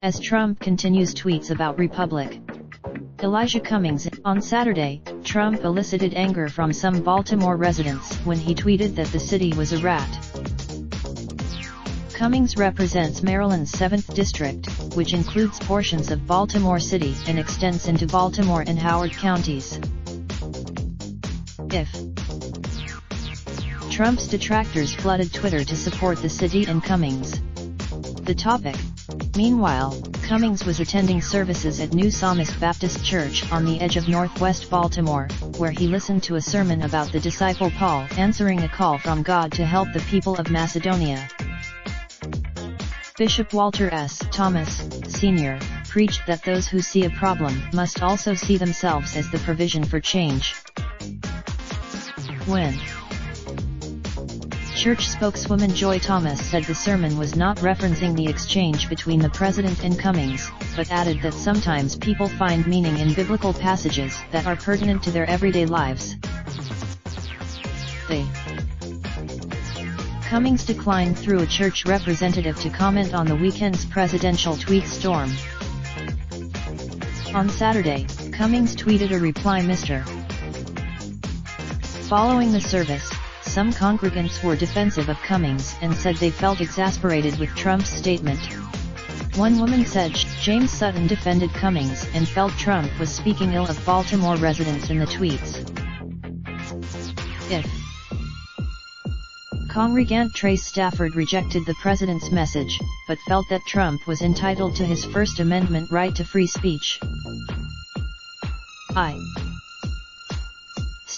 As Trump continues tweets about Republic. Elijah Cummings. On Saturday, Trump elicited anger from some Baltimore residents when he tweeted that the city was a rat. Cummings represents Maryland's 7th District, which includes portions of Baltimore City and extends into Baltimore and Howard counties. If Trump's detractors flooded Twitter to support the city and Cummings. The topic. Meanwhile, Cummings was attending services at New Psalmist Baptist Church on the edge of northwest Baltimore, where he listened to a sermon about the disciple Paul answering a call from God to help the people of Macedonia. Bishop Walter S. Thomas, Sr., preached that those who see a problem must also see themselves as the provision for change. When church spokeswoman Joy Thomas said the sermon was not referencing the exchange between the president and Cummings, but added that sometimes people find meaning in biblical passages that are pertinent to their everyday lives. Cummings declined through a church representative to comment on the weekend's presidential tweet storm. On Saturday, Cummings tweeted a reply, Mr. Following the service, some congregants were defensive of Cummings and said they felt exasperated with Trump's statement. One woman said James Sutton defended Cummings and felt Trump was speaking ill of Baltimore residents in the tweets. If Congregant Trace Stafford rejected the president's message, but felt that Trump was entitled to his First Amendment right to free speech.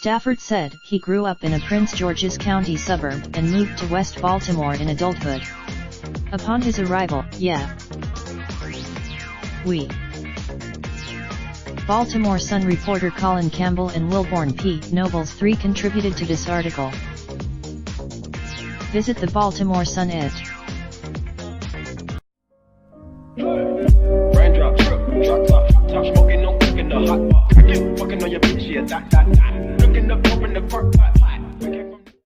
Stafford said he grew up in a Prince George's County suburb and moved to West Baltimore in adulthood. Upon his arrival, Baltimore Sun reporter Colin Campbell and Wilborn P. Nobles III contributed to this article. Visit the Baltimore Sun ed. Raindrop, drop top smoking, no cooking the hot pot. Fucking on your bitch, yeah, that. Looking up, open the park,